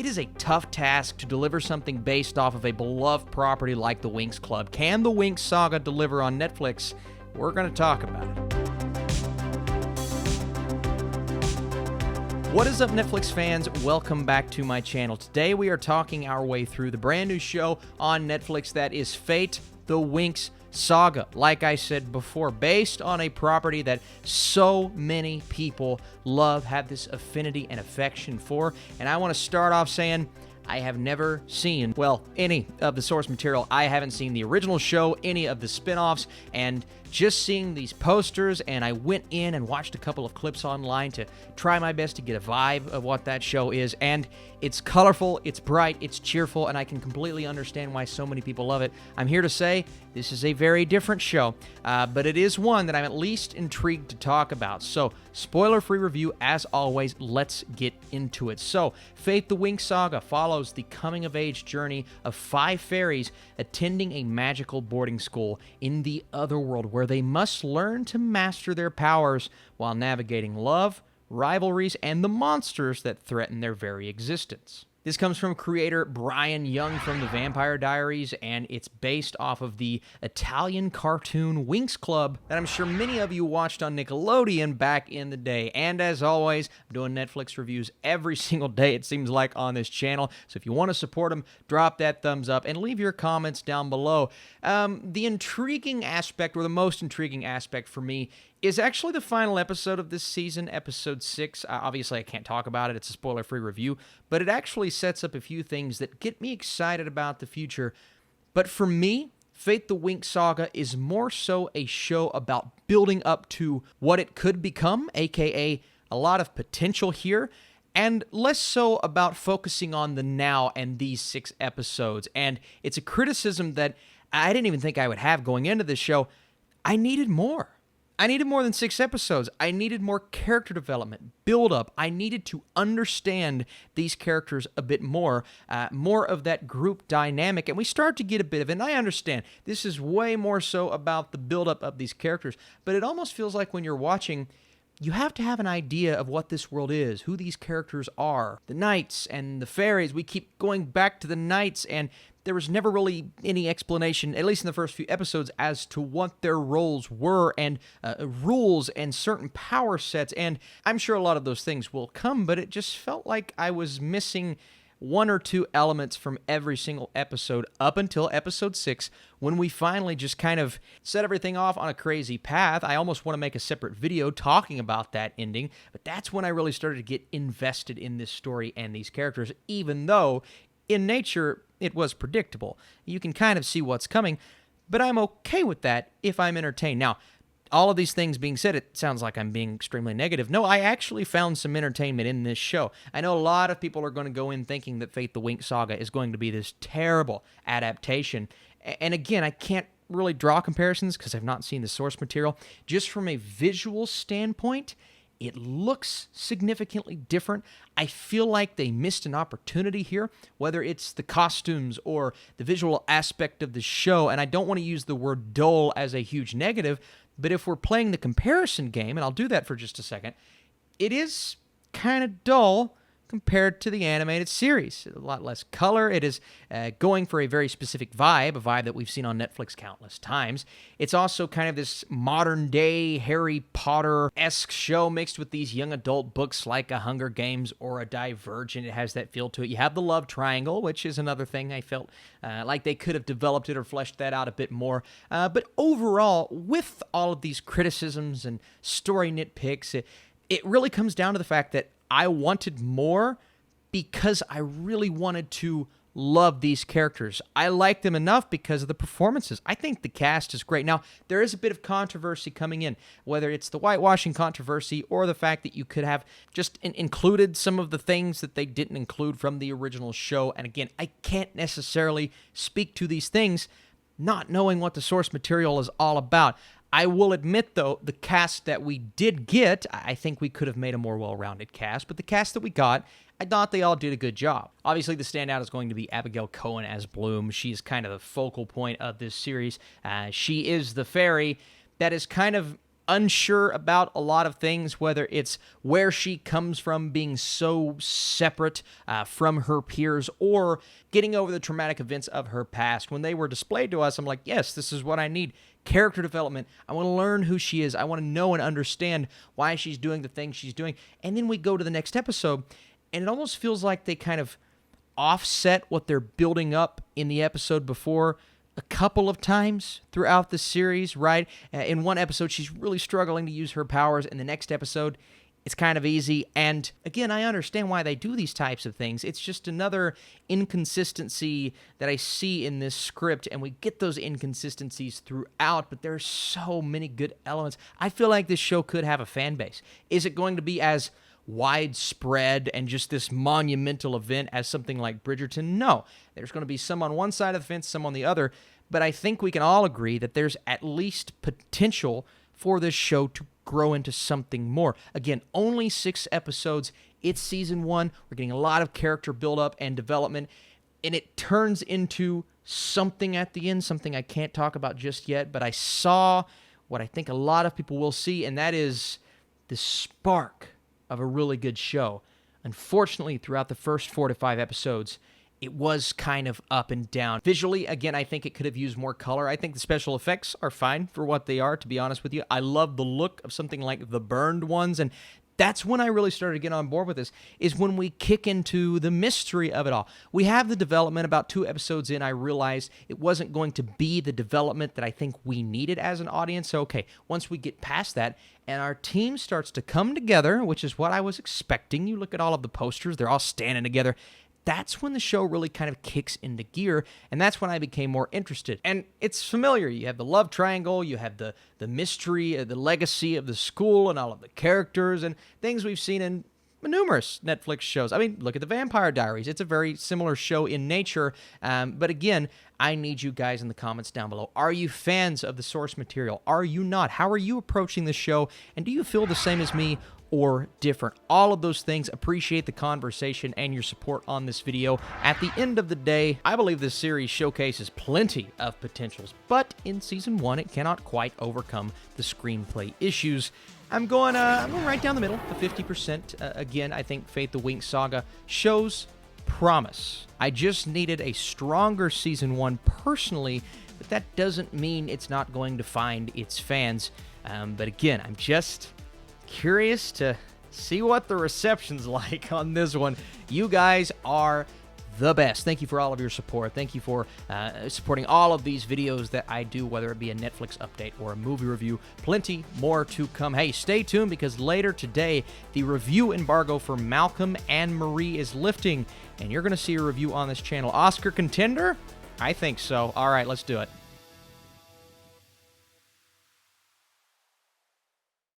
It is a tough task to deliver something based off of a beloved property like the Winx Club. Can the Winx Saga deliver on Netflix? We're going to talk about it. What is up, Netflix fans? Welcome back to my channel. Today we are talking our way through the brand new show on Netflix that is Fate, the Winx Saga. Like I said before, based on a property that so many people love, have this affinity and affection for. And I want to start off saying I have never seen, well, any of the source material. I haven't seen the original show, any of the spin-offs, and just seeing these posters, and I went in and watched a couple of clips online to try my best to get a vibe of what that show is, and it's colorful, it's bright, it's cheerful, and I can completely understand why so many people love it. I'm here to say this is a very different show, but it is one that I'm at least intrigued to talk about. So, spoiler-free review, as always, let's get into it. So, Fate the Winx Saga follows the coming-of-age journey of 5 fairies attending a magical boarding school in the Otherworld, where they must learn to master their powers while navigating love, rivalries, and the monsters that threaten their very existence. This comes from creator Brian Young from the Vampire Diaries, and it's based off of the Italian cartoon Winx Club that I'm sure many of you watched on Nickelodeon back in the day. And as always, I'm doing Netflix reviews every single day, it seems like, on this channel. So if you want to support them, drop that thumbs up and leave your comments down below. The intriguing aspect, or the most intriguing aspect for me, is actually the final episode of this season, episode 6. Obviously, I can't talk about it. It's a spoiler-free review, but it actually sets up a few things that get me excited about the future. But for me, Fate the Winx Saga is more so a show about building up to what it could become, aka a lot of potential here, and less so about focusing on the now and these 6 episodes. And it's a criticism that I didn't even think I would have going into this show. I needed more. I needed more than 6 episodes. I needed more character development, build-up. I needed to understand these characters a bit more, more of that group dynamic, and we start to get a bit of it. And I understand this is way more so about the build-up of these characters, but it almost feels like when you're watching, you have to have an idea of what this world is, who these characters are. The knights and the fairies, we keep going back to the knights, and there was never really any explanation, at least in the first few episodes, as to what their roles were, and rules and certain power sets, and I'm sure a lot of those things will come, but it just felt like I was missing 1 or 2 elements from every single episode up until episode 6, when we finally just kind of set everything off on a crazy path. I almost want to make a separate video talking about that ending, but that's when I really started to get invested in this story and these characters, even though in nature it was predictable. You can kind of see what's coming, but I'm okay with that if I'm entertained. Now, all of these things being said, it sounds like I'm being extremely negative. No, I actually found some entertainment in this show. I know a lot of people are going to go in thinking that Fate the Winx Saga is going to be this terrible adaptation. And again, I can't really draw comparisons because I've not seen the source material. Just from a visual standpoint, it looks significantly different. I feel like they missed an opportunity here, whether it's the costumes or the visual aspect of the show. And I don't want to use the word dull as a huge negative, but if we're playing the comparison game, and I'll do that for just a second, it is kind of dull compared to the animated series. A lot less color. It is going for a very specific vibe, a vibe that we've seen on Netflix countless times. It's also kind of this modern-day Harry Potter-esque show mixed with these young adult books like a Hunger Games or a Divergent. It has that feel to it. You have the love triangle, which is another thing I felt like they could have developed it or fleshed that out a bit more. But overall, with all of these criticisms and story nitpicks, it really comes down to the fact that I wanted more because I really wanted to love these characters. I like them enough because of the performances. I think the cast is great. Now, there is a bit of controversy coming in, whether it's the whitewashing controversy or the fact that you could have just included some of the things that they didn't include from the original show. And again, I can't necessarily speak to these things not knowing what the source material is all about. I will admit, though, the cast that we did get, I think we could have made a more well-rounded cast, but the cast that we got, I thought they all did a good job. Obviously, the standout is going to be Abigail Cohen as Bloom. She's kind of the focal point of this series. She is the fairy that is kind of unsure about a lot of things, whether it's where she comes from being so separate from her peers, or getting over the traumatic events of her past. When they were displayed to us, I'm like, yes, this is what I need. Character development. I want to learn who she is. I want to know and understand why she's doing the things she's doing. And then we go to the next episode, and it almost feels like they kind of offset what they're building up in the episode before a couple of times throughout the series, right? In one episode, she's really struggling to use her powers. In the next episode, it's kind of easy. And again, I understand why they do these types of things. It's just another inconsistency that I see in this script, and we get those inconsistencies throughout, but there's so many good elements. I feel like this show could have a fan base. Is it going to be as widespread and just this monumental event as something like Bridgerton? No. There's going to be some on one side of the fence, some on the other, but I think we can all agree that there's at least potential for this show to grow into something more. Again, only 6 episodes. It's season 1. We're getting a lot of character build-up and development, and it turns into something at the end, something I can't talk about just yet, but I saw what I think a lot of people will see, and that is the spark of a really good show. Unfortunately, throughout the first 4 to 5 episodes, it was kind of up and down. Visually, again, I think it could have used more color. I think the special effects are fine for what they are, to be honest with you. I love the look of something like the burned ones, and that's when I really started to get on board with this, is when we kick into the mystery of it all. We have the development. About 2 episodes in, I realized it wasn't going to be the development that I think we needed as an audience. So, okay, once we get past that, and our team starts to come together, which is what I was expecting. You look at all of the posters, they're all standing together. That's when the show really kind of kicks into gear, and that's when I became more interested. And it's familiar. You have the love triangle, you have the mystery, the legacy of the school, and all of the characters, and things we've seen in numerous Netflix shows. I mean, look at the Vampire Diaries. It's a very similar show in nature, but again, I need you guys in the comments down below. Are you fans of the source material? Are you not? How are you approaching the show, and do you feel the same as me or different? All of those things. Appreciate the conversation and your support on this video. At the end of the day, I believe this series showcases plenty of potentials, but in season 1, it cannot quite overcome the screenplay issues. I'm going right down the middle, the 50%. Again, I think Fate the Winx Saga shows promise. I just needed a stronger season 1 personally, but that doesn't mean it's not going to find its fans. But again, I'm just curious to see what the reception's like on this one. You guys are the best. Thank you for all of your support. Thank you for supporting all of these videos that I do, whether it be a Netflix update or a movie review. Plenty more to come. Hey, stay tuned, because later today, the review embargo for Malcolm and Marie is lifting, and you're going to see a review on this channel. Oscar contender? I think so. All right, let's do it.